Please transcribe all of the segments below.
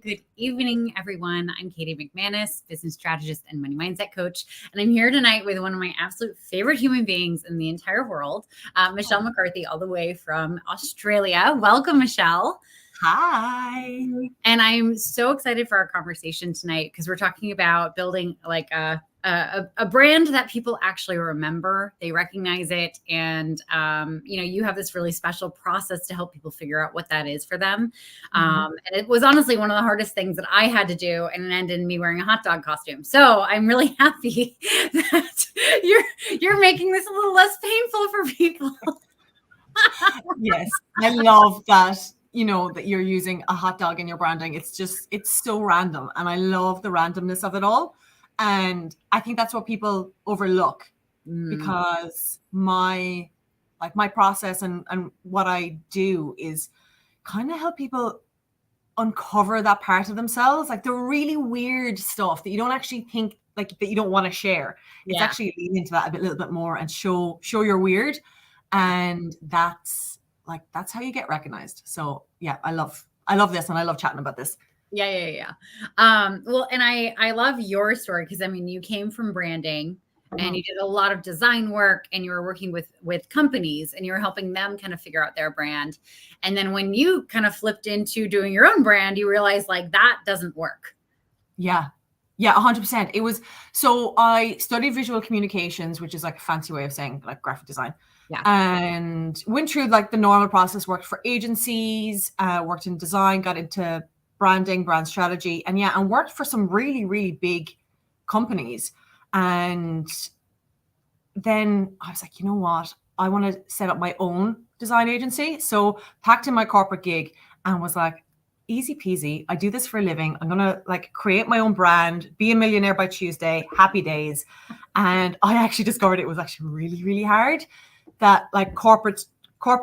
Good evening, everyone. I'm Katie McManus, business strategist and money mindset coach. And I'm here tonight with one of my absolute favorite human beings in the entire world, Michelle McCarthy, all the way from Australia. Welcome, Michelle. Hi. And I'm so excited for our conversation tonight because we're talking about building like a brand that people actually remember, they recognize it. And, you have this really special process to help people figure out what that is for them. And it was honestly one of the hardest things that I had to do, and it ended in me wearing a hot dog costume. So I'm really happy that you're making this a little less painful for people. Yes, I love that. That you're using a hot dog in your branding. It's so random. And I love the randomness of it all. And I think that's what people overlook because my process and what I do is kind of help people uncover that part of themselves, like the really weird stuff that you don't actually think that you don't want to share. It's actually lean into that a little bit more and show you're weird. And that's how you get recognized. So yeah, I love this and I love chatting about this. Yeah. Well, and I love your story because you came from branding and you did a lot of design work and you were working with companies and you were helping them kind of figure out their brand. And then when you kind of flipped into doing your own brand, you realized like that doesn't work. Yeah, 100%. It was, so I studied visual communications, which is like a fancy way of saying like graphic design. Yeah. And went through like the normal process, worked for agencies, worked in design, got into branding, brand strategy, and worked for some really, really big companies. And then I was like, you know what? I want to set up my own design agency. So packed in my corporate gig and was like, easy peasy. I do this for a living. I'm going to like create my own brand, be a millionaire by Tuesday, happy days. And I actually discovered it was actually really, really hard. That like corporate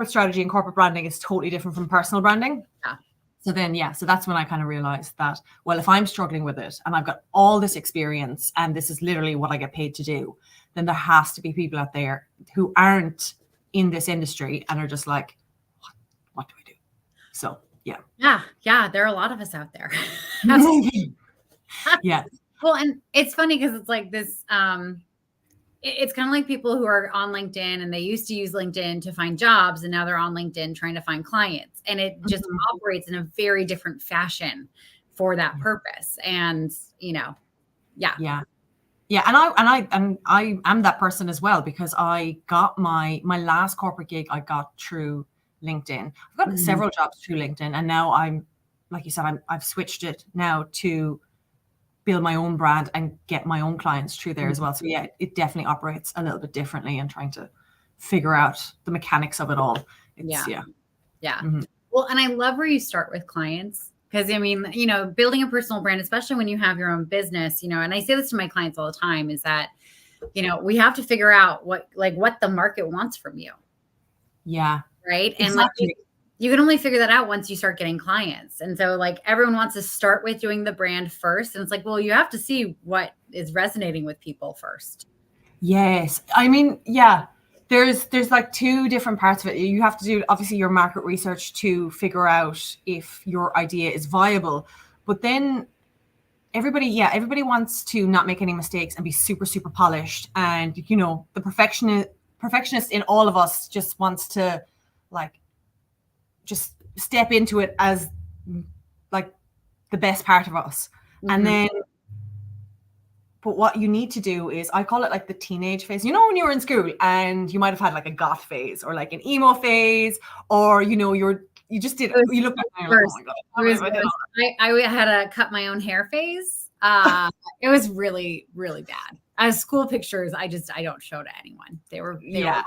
strategy and corporate branding is totally different from personal branding. Yeah. So that's when I kind of realized that, well, if I'm struggling with it and I've got all this experience and this is literally what I get paid to do, then there has to be people out there who aren't in this industry and are just like, what do I do? So yeah. There are a lot of us out there. Yeah. Well, and it's funny because it's like this, it's kind of like people who are on LinkedIn and they used to use LinkedIn to find jobs and now they're on LinkedIn trying to find clients, and it just operates in a very different fashion for that purpose. And Yeah. And I am that person as well, because I got my last corporate gig I got through LinkedIn. I've got several jobs through LinkedIn, and now I'm, like you said, I've switched it now to build my own brand and get my own clients through there as well. So yeah, it definitely operates a little bit differently and trying to figure out the mechanics of it all. Yeah. Well, and I love where you start with clients, because building a personal brand, especially when you have your own business, and I say this to my clients all the time, is that, we have to figure out what the market wants from you. Yeah. Right. Exactly. And you can only figure that out once you start getting clients. And so everyone wants to start with doing the brand first. And it's like, well, you have to see what is resonating with people first. Yes. There's like two different parts of it. You have to do obviously your market research to figure out if your idea is viable. But then everybody wants to not make any mistakes and be super, super polished. And, the perfectionist in all of us just wants to just step into it as like the best part of us. And then, but what you need to do is, I call it like the teenage phase. When you were in school and you might have had like a goth phase or like an emo phase, or, you just did, you look back and you're like, oh my God. I had a cut my own hair phase. It was really, really bad. As school pictures, I don't show to anyone. They were Yeah.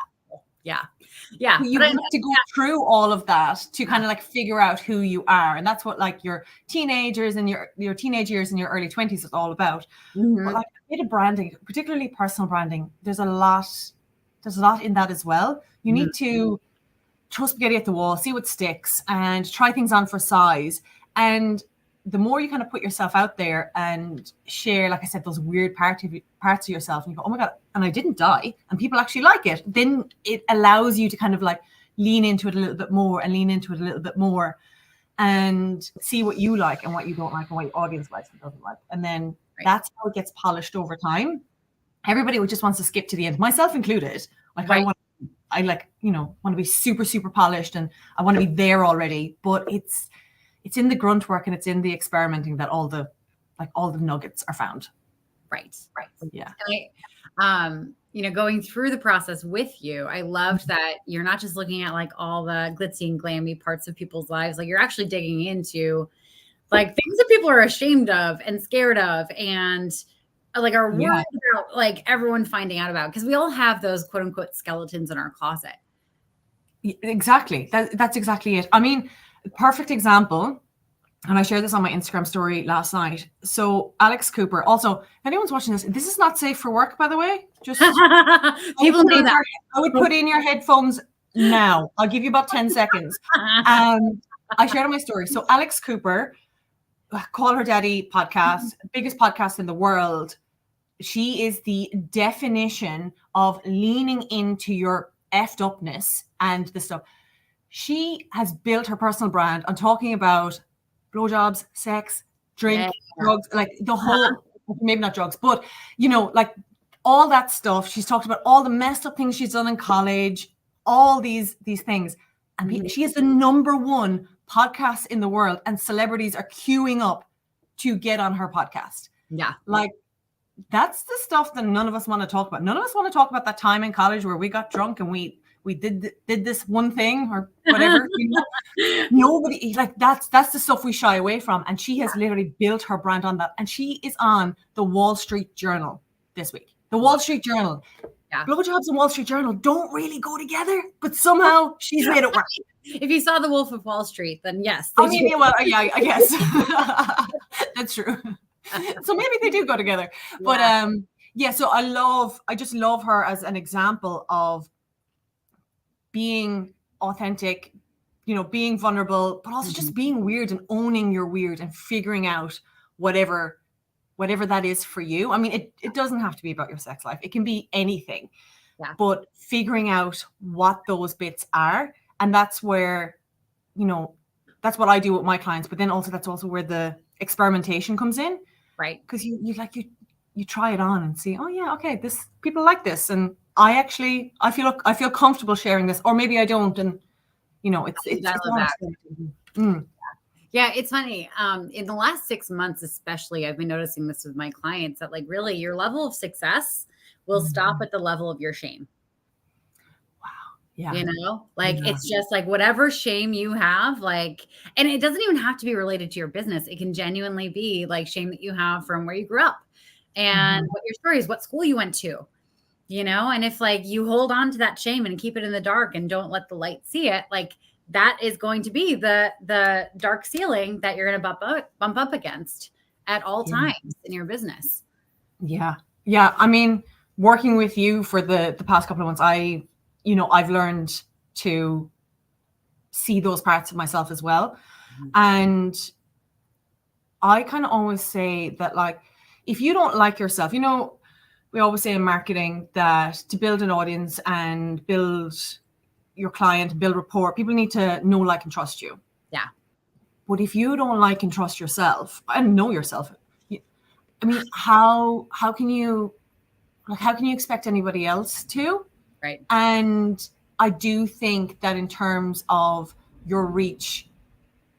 You have to go through all of that to kind of like figure out who you are. And that's what like your teenagers and your teenage years and your early 20s is all about. But like a bit of branding, particularly personal branding, there's a lot in that as well. You need to throw spaghetti at the wall, see what sticks, and try things on for size. And the more you kind of put yourself out there and share, like I said, those weird parts of yourself, and you go, oh my God, and I didn't die, and people actually like it, then it allows you to kind of like lean into it a little bit more. and see what you like and what you don't like and what your audience likes and doesn't like. And then that's how it gets polished over time. Everybody just wants to skip to the end, myself included. Like want to be super, super polished and I want to be there already. But it's in the grunt work and it's in the experimenting that all the nuggets are found. Right. Yeah. And going through the process with you, I loved that you're not just looking at like all the glitzy and glammy parts of people's lives. Like you're actually digging into like things that people are ashamed of and scared of and like are worried about like everyone finding out about, because we all have those quote unquote skeletons in our closet. Exactly. That's exactly it. I mean, perfect example. And I shared this on my Instagram story last night. So Alex Cooper, also, if anyone's watching this is not safe for work, by the way. Just people know that. I would put in your headphones now. I'll give you about 10 seconds. I shared on my story. So Alex Cooper, Call Her Daddy podcast, biggest podcast in the world. She is the definition of leaning into your effed upness and the stuff. She has built her personal brand on talking about blowjobs, sex, drink, drugs, like the whole, maybe not drugs, but like all that stuff. She's talked about all the messed up things she's done in college, all these things. And she is the #1 podcast in the world, and celebrities are queuing up to get on her podcast. Yeah. Like that's the stuff that none of us want to talk about. None of us want to talk about that time in college where we got drunk and we did this one thing or whatever. Nobody, like that's the stuff we shy away from. And she has literally built her brand on that. And she is on the Wall Street Journal this week. The Wall Street Journal. Yeah. Blowjobs and Wall Street Journal don't really go together, but somehow she's made it work. If you saw The Wolf of Wall Street, then yes. I guess that's true. So maybe they do go together. But so I just love her as an example of being authentic, being vulnerable, but also just being weird and owning your weird and figuring out whatever that is for you. I mean, it doesn't have to be about your sex life. It can be anything. Yeah. But figuring out what those bits are. And that's where, that's what I do with my clients. But then also that's also where the experimentation comes in. Right. Because you try it on and see, oh yeah, okay, this people like this. And I feel comfortable sharing this, or maybe I don't. And Yeah, it's funny. In the last 6 months, especially, I've been noticing this with my clients that like really your level of success will stop at the level of your shame. Wow. Yeah. It's just like whatever shame you have, like, and it doesn't even have to be related to your business. It can genuinely be like shame that you have from where you grew up and what your story is, what school you went to. And if like you hold on to that shame and keep it in the dark and don't let the light see it, like that is going to be the dark ceiling that you're going to bump up against at all times in your business. Yeah. Yeah. I mean, working with you for the past couple of months, I've learned to see those parts of myself as well. And I kind of always say that like, if you don't like yourself, we always say in marketing that to build an audience and build your client, build rapport, people need to know, like, and trust you. Yeah. But if you don't like and trust yourself and know yourself, I mean, how can you expect anybody else to? Right. And I do think that in terms of your reach,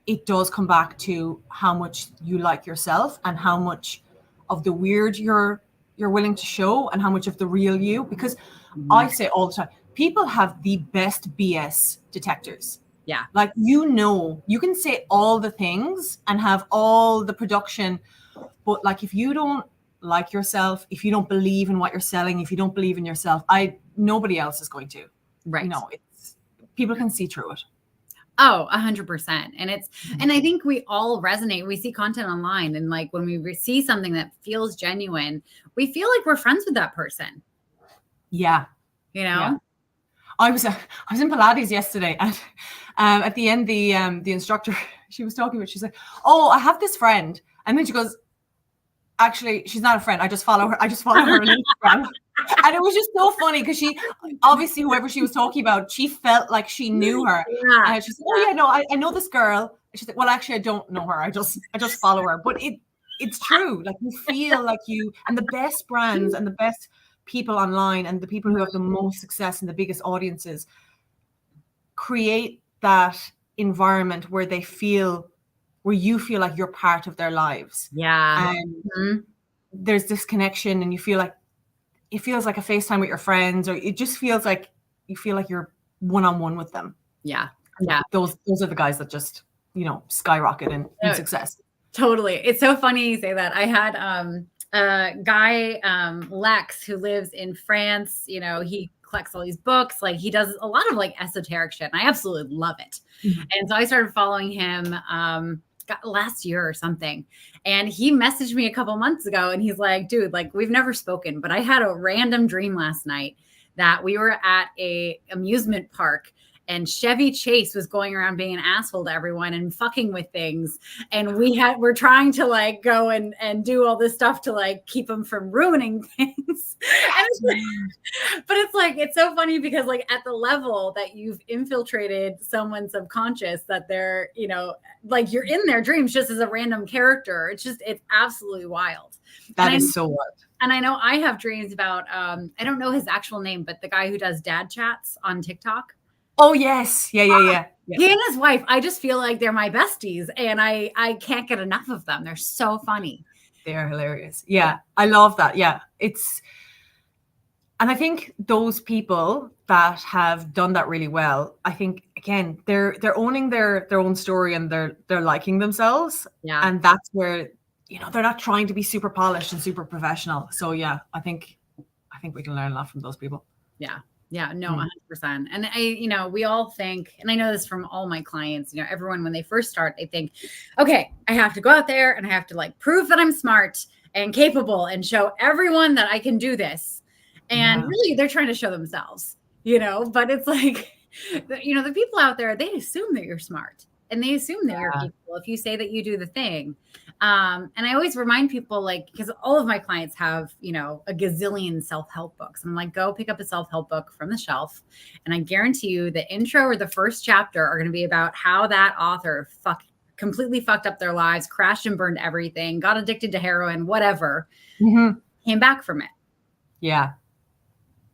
it does come back to how much you like yourself and how much of the weird you're willing to show and how much of the real you, because I say all the time, people have the best BS detectors. Yeah. Like, you can say all the things and have all the production, but like, if you don't like yourself, if you don't believe in what you're selling, if you don't believe in yourself, nobody else is going to. Right. People can see through it. Oh, 100%. And and I think we all resonate. We see content online, and like when we see something that feels genuine, we feel like we're friends with that person. Yeah. Yeah. I was in Pilates yesterday, and at the end, the instructor, she was talking about, she's like, "Oh, I have this friend," and then she goes, "Actually, she's not a friend. I just follow her on Instagram." And it was just so funny because she, obviously, whoever she was talking about, she felt like she knew her. Yeah. And she's like, "Oh yeah, no, I know this girl. she's like, well, actually, I don't know her. I just follow her. But it's true. Like, you feel like you, and the best brands and the best people online and the people who have the most success and the biggest audiences create that environment where you feel like you're part of their lives. Yeah. And there's this connection, and you feel like it feels like a FaceTime with your friends, or it just feels like you feel like you're one-on-one with them. Yeah. And yeah. Those are the guys that just, skyrocket in success. Totally. It's so funny you say that. I had a guy, Lex, who lives in France. He collects all these books. Like, he does a lot of like esoteric shit. And I absolutely love it. And so I started following him last year or something. And he messaged me a couple months ago, and he's like, dude, like, we've never spoken, but I had a random dream last night that we were at a amusement park, and Chevy Chase was going around being an asshole to everyone and fucking with things. And we're trying to like go and do all this stuff to like keep him from ruining things. But it's like, it's so funny because like at the level that you've infiltrated someone's subconscious, that they're, like, you're in their dreams just as a random character. It's absolutely wild. That is so wild. And I know I have dreams about, I don't know his actual name, but the guy who does dad chats on TikTok. Oh, yes. Yeah. He and his wife, I just feel like they're my besties, and I can't get enough of them. They're so funny. They're hilarious. Yeah. I love that. Yeah. And I think those people that have done that really well, I think, again, they're owning their own story, and they're liking themselves. Yeah. And that's where, they're not trying to be super polished and super professional. So yeah, I think we can learn a lot from those people. Yeah. Yeah, no, 100%. And we all think, and I know this from all my clients, everyone, when they first start, they think, okay, I have to go out there and I have to like prove that I'm smart and capable and show everyone that I can do this. And really, they're trying to show themselves, but it's like, the people out there, they assume that you're smart, and they assume that you're capable if you say that you do the thing. And I always remind people, like, because all of my clients have, a gazillion self-help books. I'm like, go pick up a self-help book from the shelf. And I guarantee you the intro or the first chapter are going to be about how that author completely fucked up their lives, crashed and burned everything, got addicted to heroin, whatever, came back from it. Yeah.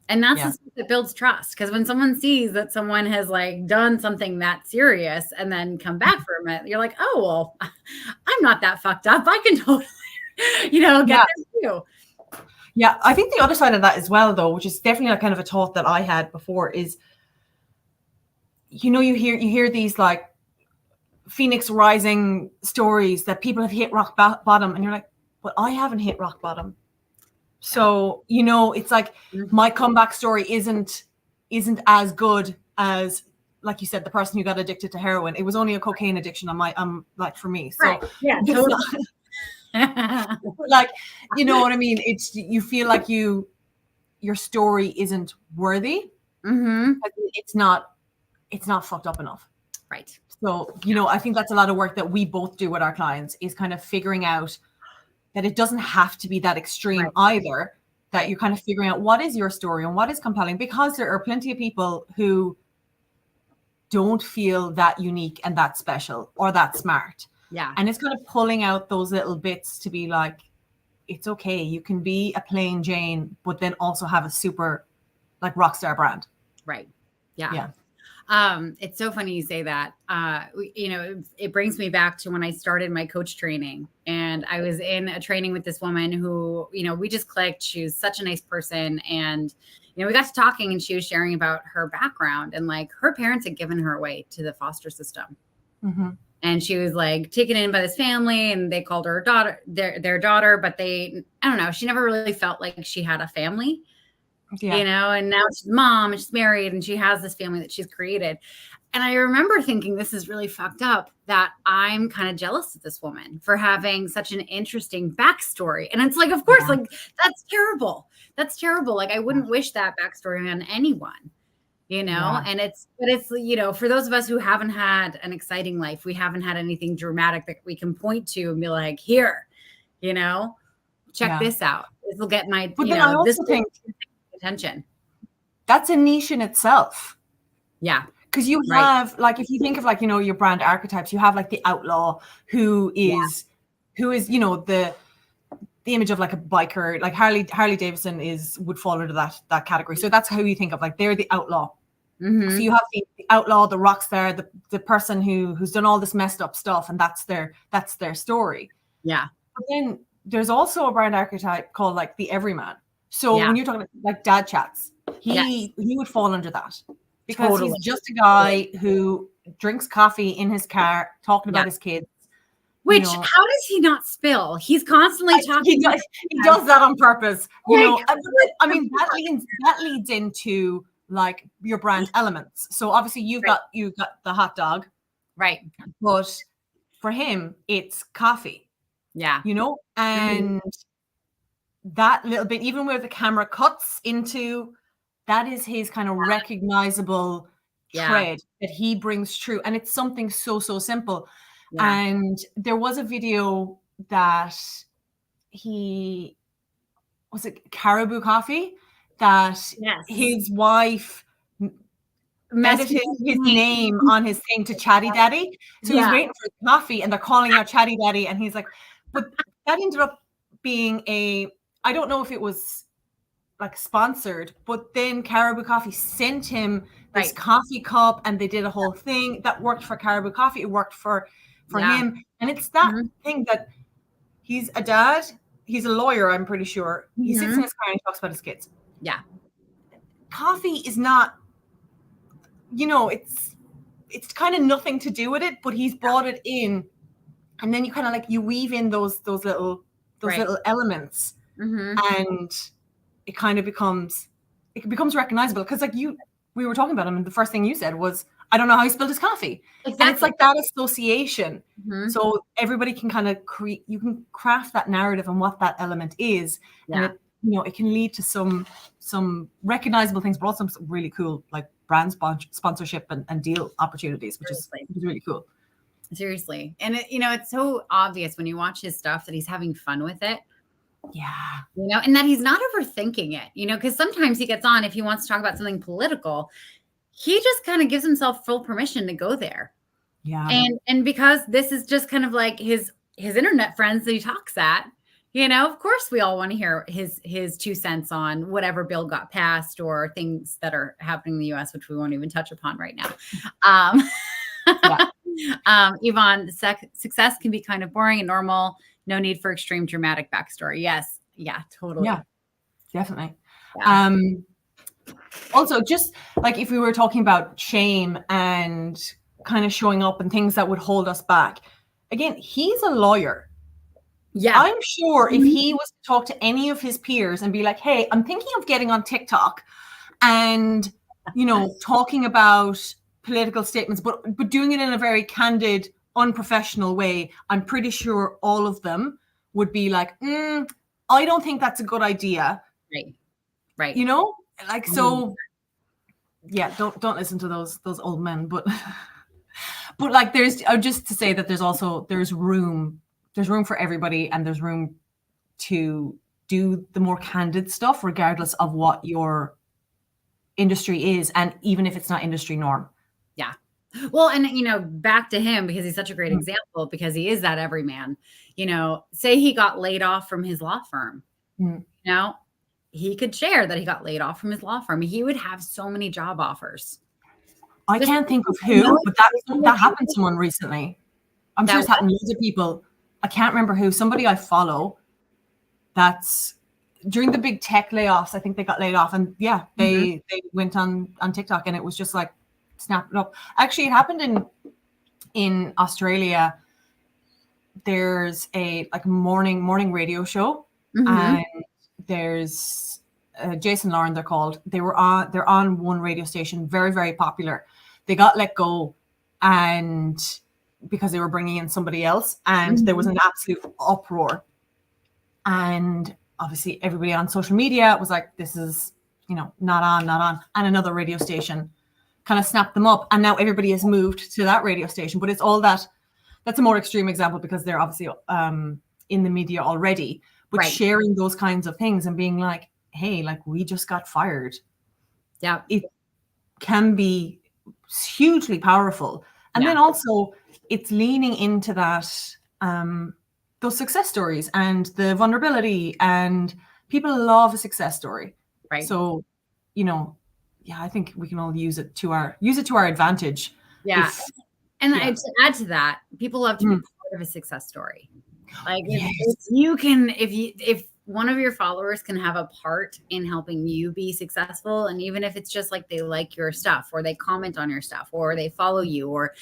And that's the stuff that builds trust. Because when someone sees that someone has like done something that serious and then come back from it, you're like, oh, well, I'm not that fucked up. I can totally, get there too. Yeah. I think the other side of that as well, though, which is definitely kind of a thought that I had before, is, you hear these like Phoenix rising stories that people have hit rock bottom, and you're like, but I haven't hit rock bottom. So, it's like my comeback story isn't as good as, like you said, the person who got addicted to heroin. It was only a cocaine addiction for me. So right. Yeah, totally. like, you know what I mean? You feel like your story isn't worthy. It's not fucked up enough. Right. So, I think that's a lot of work that we both do with our clients, is kind of figuring out that it doesn't have to be that extreme either, that you're kind of figuring out what is your story and what is compelling, because there are plenty of people who don't feel that unique and that special or that smart. Yeah. And it's kind of pulling out those little bits to be like, it's okay. You can be a plain Jane, but then also have a super like rock star brand. Right. Yeah. Yeah. It's so funny you say that. It brings me back to when I started my coach training, and I was in a training with this woman who, we just clicked. She was such a nice person. And, we got to talking, and she was sharing about her background, and like her parents had given her away to the foster system. And she was like taken in by this family, and they called her daughter, their daughter, but I don't know. She never really felt like she had a family. Yeah. And now she's mom, and she's married, and she has this family that she's created. And I remember thinking, this is really fucked up, that I'm kind of jealous of this woman for having such an interesting backstory. And it's like, of course, like that's terrible. That's terrible. Like I wouldn't wish that backstory on anyone, and it's for those of us who haven't had an exciting life, we haven't had anything dramatic that we can point to and be like, here, check this out. This will get my, but then I also think attention. That's a niche in itself. Yeah. Because you have, like, if you think of, like, you know, your brand archetypes, you have like the outlaw who is, you know, the image of like a biker, like Harley Davidson would fall into that category. So that's how you think of, like, they're the outlaw. So you have the outlaw, the rock star, the person who's done all this messed up stuff, and that's their story. Yeah. But then there's also a brand archetype called like the everyman. So when you're talking about like dad chats, he would fall under that, because he's just a guy who drinks coffee in his car talking about his kids. Which, how does he not spill? He's constantly talking. He does that on purpose. You know, I mean, that leads into like your brand elements. So obviously you've got the hot dog, right? But for him, it's coffee. Yeah, you know, and that little bit, even where the camera cuts into, that is his kind of recognizable thread that he brings through, and it's something so simple. And there was a video that was it Caribou Coffee, that his wife edited his name on his thing to Chatty Daddy. So he's waiting for his coffee and they're calling out Chatty Daddy, and he's like, but that ended up being I don't know if it was like sponsored, but then Caribou Coffee sent him this coffee cup, and they did a whole thing that worked for Caribou Coffee. It worked for him. And it's that thing that he's a dad, he's a lawyer, I'm pretty sure. He sits in his car and he talks about his kids. Yeah. Coffee is not, you know, it's kind of nothing to do with it, but he's brought it in, and then you kind of like, you weave in those little elements, and it kind of becomes recognizable. Because like we were talking about him, and the first thing you said was, I don't know how he spilled his coffee. Exactly. And it's like that association. So everybody can kind of you can craft that narrative and what that element is, and it, you know, it can lead to some recognizable things, but also some really cool like brand sponsorship and deal opportunities, which is really cool. Seriously. And it, you know, it's so obvious when you watch his stuff that he's having fun with it. Yeah. You know, and that he's not overthinking it, you know, because sometimes he gets on, if he wants to talk about something political, he just kind of gives himself full permission to go there. Yeah. And because this is just kind of like his internet friends that he talks at, you know, of course we all want to hear his 2 cents on whatever bill got passed or things that are happening in the US, which we won't even touch upon right now. Yvonne, success can be kind of boring and normal. No need for extreme dramatic backstory. Yes. Yeah, totally. Yeah, definitely. Yeah. Also, just like if we were talking about shame and kind of showing up and things that would hold us back, again, he's a lawyer. Yeah. I'm sure if he was to talk to any of his peers and be like, hey, I'm thinking of getting on TikTok and, you know, talking about political statements, but doing it in a very candid, unprofessional way, I'm pretty sure all of them would be like, I don't think that's a good idea. Right. You know, like, so yeah, don't listen to those old men, but like there's just to say that there's room for everybody, and there's room to do the more candid stuff regardless of what your industry is, and even if it's not industry norm. Yeah. Well, and you know, back to him, because he's such a great example, because he is that everyman. You know, say he got laid off from his law firm. You know, he could share that he got laid off from his law firm. He would have so many job offers. I can't think of who, but that happened to someone recently. I'm sure it's happened to loads of people. I can't remember who. Somebody I follow, that's during the big tech layoffs, I think they got laid off, and they went on TikTok, and it was just like, snap it up. Actually, it happened in Australia. There's a like morning radio show, and there's Jason Lauren, they're called. They're on one radio station, very, very popular. They got let go, and because they were bringing in somebody else, and there was an absolute uproar. And obviously everybody on social media was like, this is, you know, not on. And another radio station kind of snapped them up, and now everybody has moved to that radio station. But it's all that's a more extreme example, because they're obviously in the media already, but sharing those kinds of things and being like, hey, like, we just got fired. Yeah. It can be hugely powerful. And then also it's leaning into that, those success stories and the vulnerability, and people love a success story. Right. So, you know, I think we can all use it to our advantage. Yeah. And to add to that, people love to be part of a success story. Like if one of your followers can have a part in helping you be successful, and even if it's just like they like your stuff, or they comment on your stuff, or they follow you, or,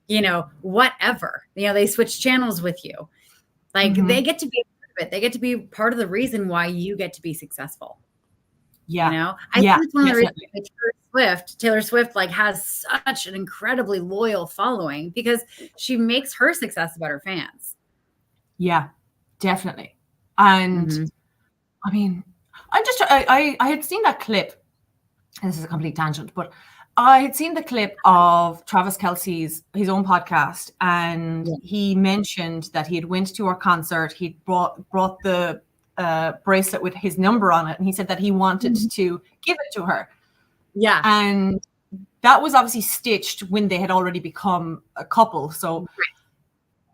you know, whatever, you know, they switch channels with you, like they get to be a part of it. They get to be part of the reason why you get to be successful. Yeah. You know, I think it's one of the reasons Taylor Swift like has such an incredibly loyal following, because she makes her success about her fans. Yeah, definitely. And I mean, I had seen that clip, and this is a complete tangent, but I had seen the clip of Travis Kelce's, his own podcast, and he mentioned that he had went to her concert. He brought the bracelet with his number on it, and he said that he wanted to give it to her. Yeah. And that was obviously stitched when they had already become a couple. So,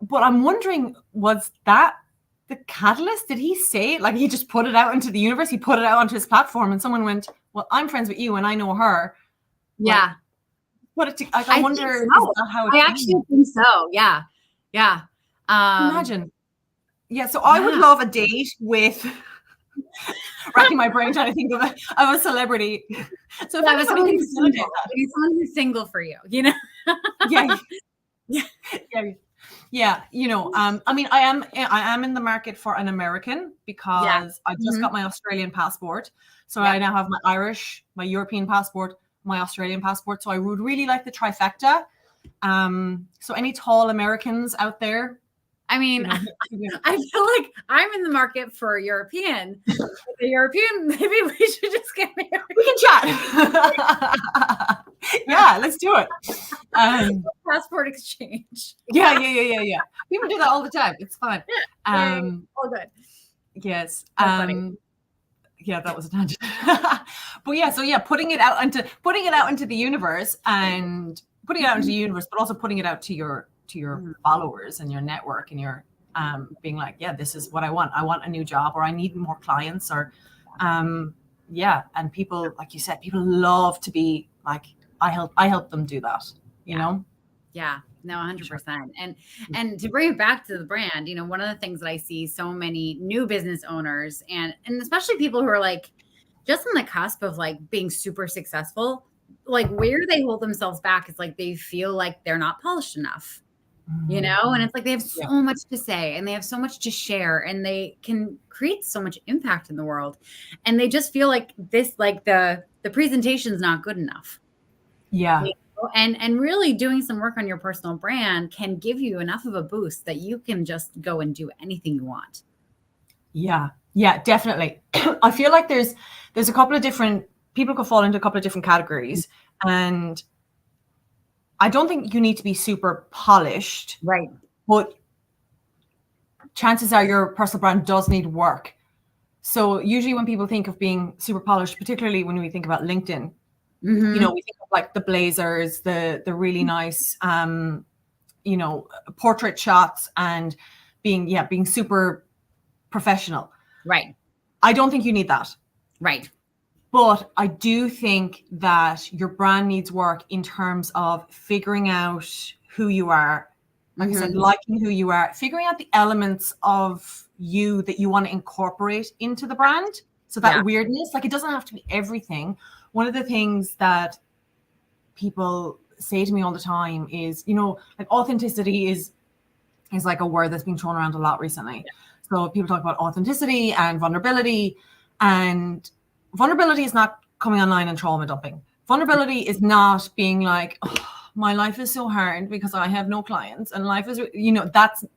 but I'm wondering, was that the catalyst? Did he say, like, he just put it out into the universe? He put it out onto his platform, and someone went, well, I'm friends with you and I know her. Yeah. I wonder, is that how it actually think so. Yeah. Yeah. Imagine. Yeah. So I would love a date with racking my brain trying to think of a celebrity. So if anybody can facilitate that, maybe someone who's single for you, you know? Yeah. You know, I mean, I am in the market for an American, because I just got my Australian passport. So I now have my European passport, my Australian passport. So I would really like the trifecta. So any tall Americans out there? I mean, I feel like I'm in the market for a European. The European, maybe we should just get married. We can chat. Yeah, let's do it. Passport exchange. Yeah. People do that all the time. It's fun. All good. Yes. Yeah, that was a tangent. But yeah, so putting it out into the universe, and putting it out into the universe, but also putting it out to your followers and your network, and your being like, yeah, this is what I want. I want a new job, or I need more clients, or and people, like you said, people love to be like, I help them do that, you know? Yeah, no, 100%. And to bring it back to the brand, you know, one of the things that I see so many new business owners, and especially people who are like just on the cusp of like being super successful, like where they hold themselves back is like they feel like they're not polished enough, you know? And it's like they have so much to say, and they have so much to share, and they can create so much impact in the world, and they just feel like this, like the presentation's not good enough. Yeah. You know? And really doing some work on your personal brand can give you enough of a boost that you can just go and do anything you want. Yeah, definitely. I feel like there's a couple of different people could fall into a couple of different categories, and I don't think you need to be super polished, right? But chances are your personal brand does need work. So usually when people think of being super polished, particularly when we think about LinkedIn, you know, we think of like the blazers, the really nice, you know, portrait shots, and being super professional. Right. I don't think you need that. Right. But I do think that your brand needs work in terms of figuring out who you are. Like I said, liking who you are, figuring out the elements of you that you want to incorporate into the brand. So that weirdness, like it doesn't have to be everything. One of the things that people say to me all the time is, you know, like authenticity is like a word that's been thrown around a lot recently. So people talk about authenticity and vulnerability, and vulnerability is not coming online and trauma dumping. Vulnerability is not being like, oh, my life is so hard because I have no clients, and life is, you know,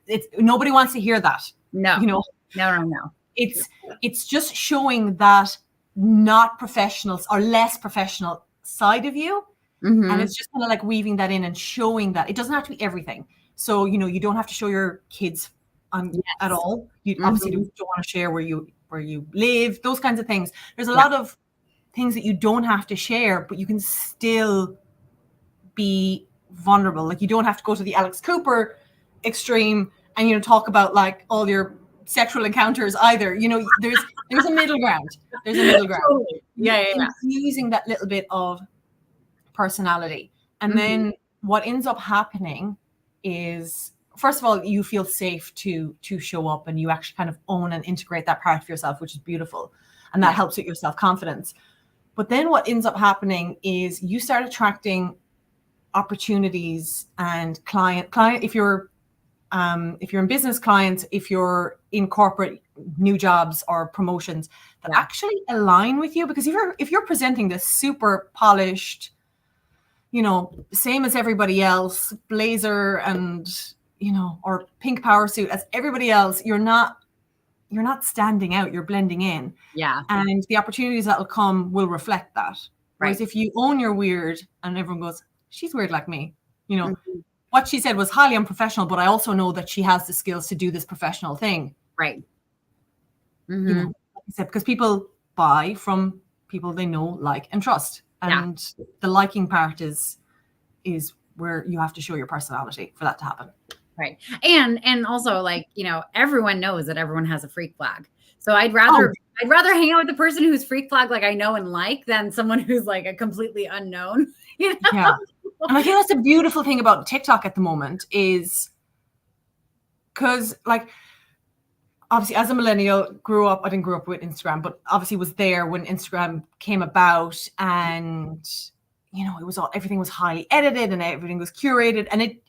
it's nobody wants to hear that. No, you know, no. It's just showing that not professionals or less professional side of you. And it's just kind of like weaving that in and showing that it doesn't have to be everything. So, you know, you don't have to show your kids at all. You obviously don't want to share where you live, those kinds of things. There's a lot of things that you don't have to share, but you can still be vulnerable. Like, you don't have to go to the Alex Cooper extreme and, you know, talk about like all your sexual encounters either. You know, there's a middle ground. There's a middle ground. Totally. Yeah. Using that little bit of personality. And then what ends up happening is, first of all, you feel safe to show up, and you actually kind of own and integrate that part of yourself, which is beautiful. And that helps with your self-confidence. But then what ends up happening is you start attracting opportunities and client, if you're in business, clients, if you're in corporate, new jobs or promotions that actually align with you. Because if you're presenting this super polished, you know, same as everybody else, blazer and, you know, or pink power suit as everybody else, you're not standing out, you're blending in. Yeah. And the opportunities that will come will reflect that. Whereas if you own your weird and everyone goes, she's weird like me, you know, what she said was highly unprofessional, but I also know that she has the skills to do this professional thing. Right. You know, like I said, because people buy from people they know, like, and trust. And the liking part is where you have to show your personality for that to happen. Right. And also, like, you know, everyone knows that everyone has a freak flag. So I'd rather hang out with the person who's freak flag, like, I know and like, than someone who's like a completely unknown, you know? Yeah. And I think that's a beautiful thing about TikTok at the moment is because, like, obviously as a millennial, I didn't grow up with Instagram, but obviously was there when Instagram came about, and, you know, everything was highly edited and everything was curated, and it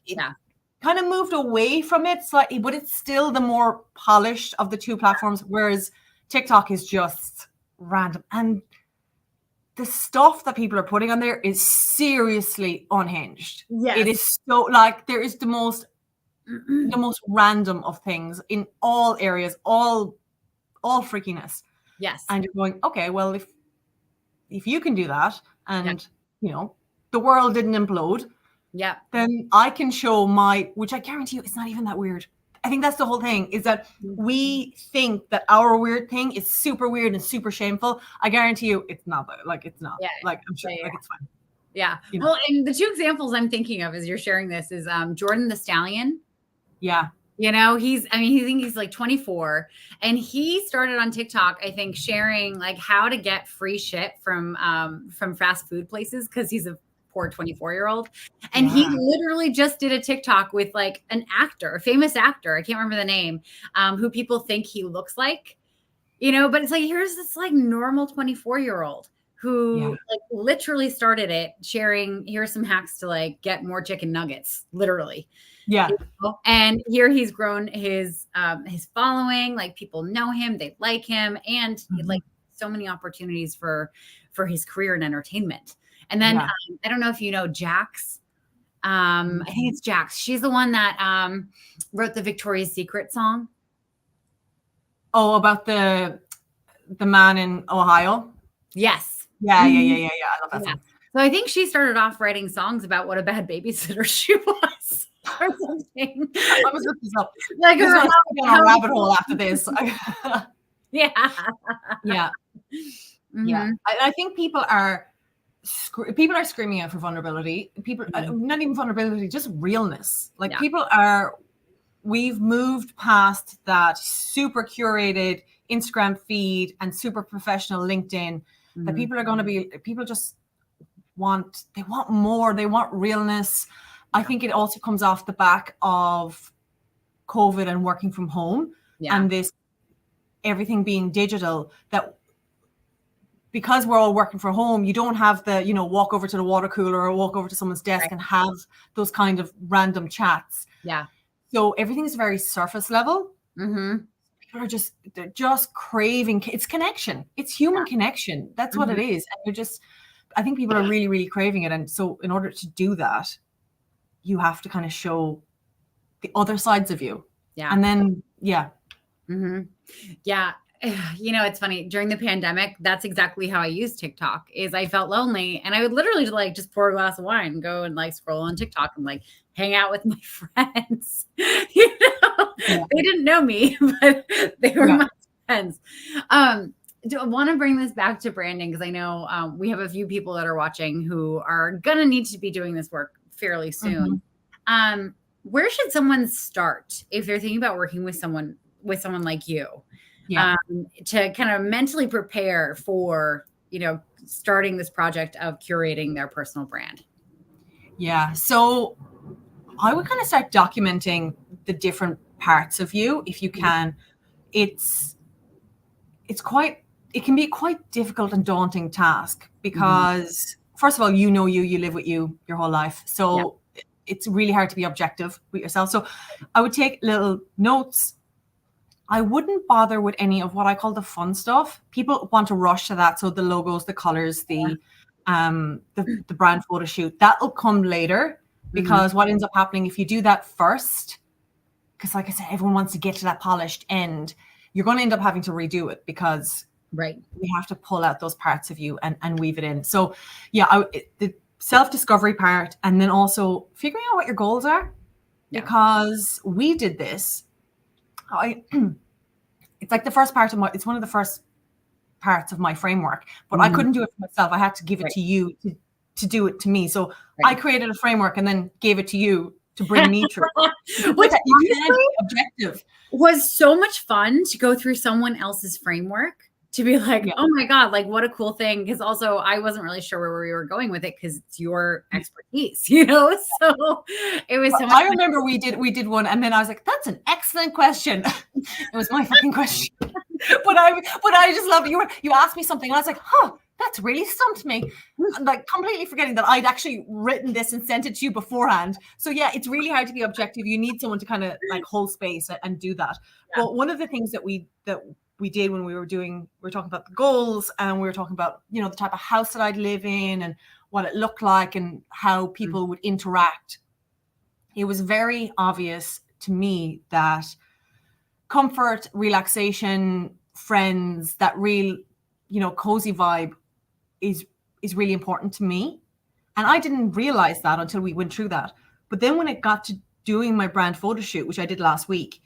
kind of moved away from it slightly, but it's still the more polished of the two platforms, whereas TikTok is just random. And the stuff that people are putting on there is seriously unhinged. Yes. It is so, like, there is the most random of things in all areas, all freakiness. Yes. And you're going, okay, well, if you can do that, and you know, the world didn't implode, then I can show which I guarantee you it's not even that weird. I think that's the whole thing, is that we think that our weird thing is super weird and super shameful. I guarantee you it's not. Like, it's not. Like, I'm sure like it's fine. Yeah. You know? Well, and the two examples I'm thinking of as you're sharing this is Jordan the Stallion. Yeah. You know, he's like 24, and he started on TikTok, I think, sharing like how to get free shit from fast food places, because he's a poor 24-year-old. And he literally just did a TikTok with like a famous actor, I can't remember the name, who people think he looks like, you know, but it's like, here's this like normal 24-year-old who like literally started it, sharing, here's some hacks to like get more chicken nuggets, literally. Yeah. You know? And here he's grown his following, like people know him, they like him, and like so many opportunities for his career in entertainment. And then I don't know if you know Jax. I think it's Jax. She's the one that wrote the Victoria's Secret song. Oh, about the man in Ohio? Yes. Yeah. I love that song. So I think she started off writing songs about what a bad babysitter she was. Or something. I was looking this up. Like a rabbit hole after this. Yeah. I think people are screaming out for vulnerability. People, not even vulnerability, just realness. Like we've moved past that super curated Instagram feed and super professional LinkedIn. That people are going to be. People just want more. They want realness. I think it also comes off the back of COVID and working from home and this everything being digital, that because we're all working from home, you don't have the, you know, walk over to the water cooler or walk over to someone's desk and have those kind of random chats. Yeah. So everything's very surface level. People they're just craving, it's connection. It's human connection. That's what it is. And I think people are really, really craving it. And so in order to do that, you have to kind of show the other sides of you. Yeah. And then, Yeah. You know, it's funny, during the pandemic, that's exactly how I used TikTok. Is I felt lonely, and I would literally just pour a glass of wine and go and like scroll on TikTok and like hang out with my friends. You know, they didn't know me, but they were my friends. I want to bring this back to branding because I know we have a few people that are watching who are going to need to be doing this work fairly soon. Where should someone start if they're thinking about working with someone like you? To kind of mentally prepare for, starting this project of curating their personal brand? Yeah. So I would kind of start documenting the different parts of you if you can. It can be a quite difficult and daunting task because first of all, you live with you your whole life. So it's really hard to be objective with yourself. So I would take little notes. I wouldn't bother with any of what I call the fun stuff. People want to rush to that. So the logos, the colors, the brand photo shoot, that'll come later, because what ends up happening if you do that first, because like I said, everyone wants to get to that polished end, you're going to end up having to redo it because we have to pull out those parts of you and weave it in. So the self-discovery part, and then also figuring out what your goals are, because we did this. It's like the first part of it's one of the first parts of my framework, but I couldn't do it for myself. I had to give it to you to do it to me. So I created a framework and then gave it to you to bring me through. Which you can't be objective. Was so much fun to go through someone else's framework, to be like, oh my God, like what a cool thing. Because also I wasn't really sure where we were going with it because it's your expertise, So it was so much I remember we did one, and then I was like, that's an excellent question. It was my fucking question. but I just loved it. You asked me something and I was like, that's really stumped me. Like completely forgetting that I'd actually written this and sent it to you beforehand. So it's really hard to be objective. You need someone to kind of like hold space and do that. But one of the things that we did when we were talking about the goals, and we were talking about, the type of house that I'd live in and what it looked like and how people would interact. It was very obvious to me that comfort, relaxation, friends, that real, cozy vibe is really important to me. And I didn't realize that until we went through that. But then when it got to doing my brand photo shoot, which I did last week,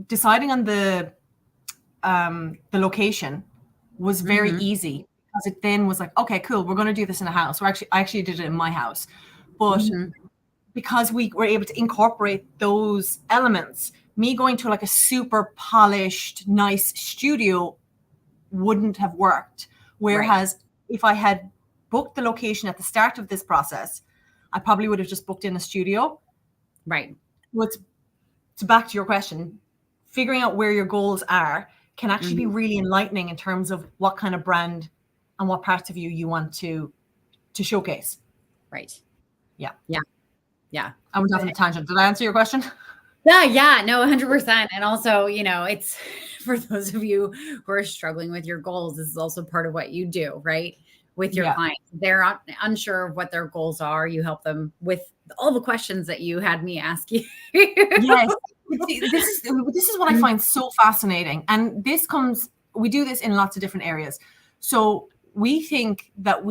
deciding on the location was very easy, because it then was like, okay, cool, we're going to do this in a house. I actually did it in my house, but because we were able to incorporate those elements, me going to like a super polished, nice studio wouldn't have worked. Whereas if I had booked the location at the start of this process, I probably would have just booked in a studio. Right. So back to your question, figuring out where your goals are can actually be really enlightening in terms of what kind of brand and what parts of you want to showcase. Right. Yeah. I went off on a tangent. Did I answer your question? Yeah, no, 100%. And also, it's for those of you who are struggling with your goals, this is also part of what you do, right? With your clients. They're unsure of what their goals are. You help them with all the questions that you had me ask you. Yes. This is what I find so fascinating. And we do this in lots of different areas. So we think that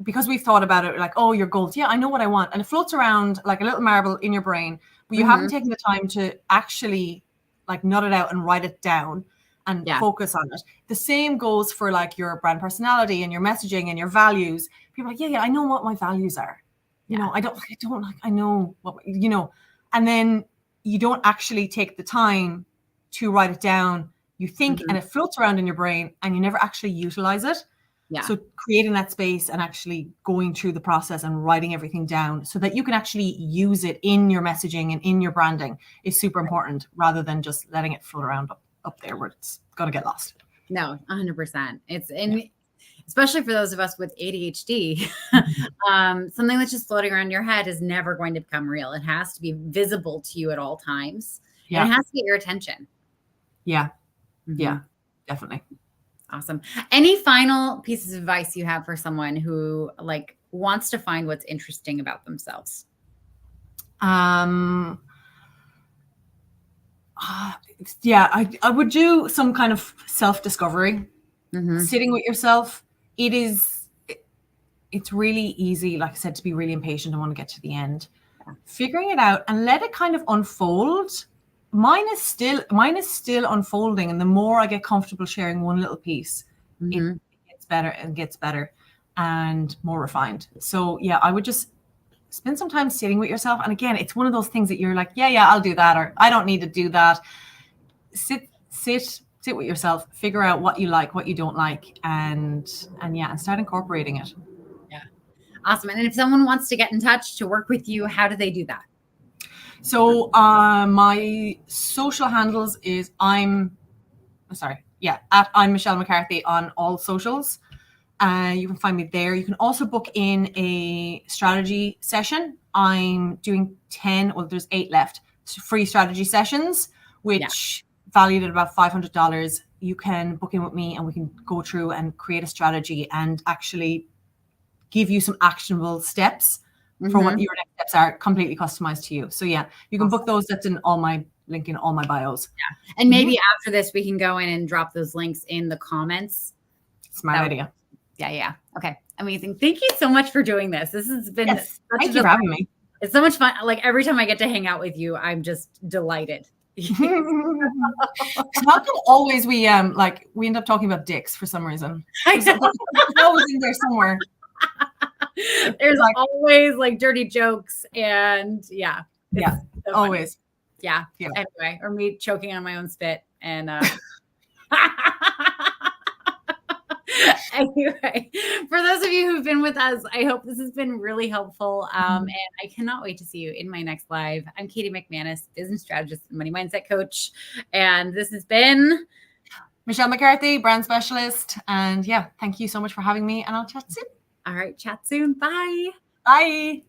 because we've thought about it, like, oh, your goals. Yeah, I know what I want. And it floats around like a little marble in your brain, but you haven't taken the time to actually like nut it out and write it down and focus on it. The same goes for like your brand personality and your messaging and your values. People are like, I know what my values are. I know what, and then you don't actually take the time to write it down. You think and it floats around in your brain and you never actually utilize it. Yeah. So creating that space and actually going through the process and writing everything down so that you can actually use it in your messaging and in your branding is super important, rather than just letting it float around up there where it's going to get lost. No, 100%. Especially for those of us with ADHD, something that's just floating around your head is never going to become real. It has to be visible to you at all times. Yeah. And it has to get your attention. Yeah. Yeah, definitely. Awesome. Any final pieces of advice you have for someone who like wants to find what's interesting about themselves? I would do some kind of self-discovery, sitting with yourself. It's really easy, like I said, to be really impatient and want to get to the end. Figuring it out and let it kind of unfold mine is still unfolding, and the more I get comfortable sharing one little piece, it gets better and gets better and more refined. So yeah, I would just spend some time sitting with yourself. And again, it's one of those things that you're like, yeah, I'll do that, or I don't need to do that. Sit with yourself, figure out what you like, what you don't like, and start incorporating it. Yeah. Awesome. And if someone wants to get in touch to work with you, how do they do that? So my social handles is I'm Michelle McCarthy on all socials. You can find me there. You can also book in a strategy session. I'm doing 10, well, there's 8 left, free strategy sessions, which valued at about $500. You can book in with me and we can go through and create a strategy and actually give you some actionable steps for what your next steps are, completely customized to you. So yeah, you can book those. That's in all my link in all my bios. Yeah. And maybe after this, we can go in and drop those links in the comments. Smart idea. Yeah. Okay. Amazing. Thank you so much for doing this. This has been thank you for having me. It's so much fun. Like every time I get to hang out with you, I'm just delighted. How come always we end up talking about dicks for some reason? It's always in there somewhere. There's always like dirty jokes and so always. Yeah. Anyway, or me choking on my own spit and anyway, for those of you who've been with us, I hope this has been really helpful. And I cannot wait to see you in my next live. I'm Katie McManus, business strategist and money mindset coach. And this has been Michelle McCarthy, brand specialist. And thank you so much for having me. And I'll chat soon. All right. Chat soon. Bye. Bye.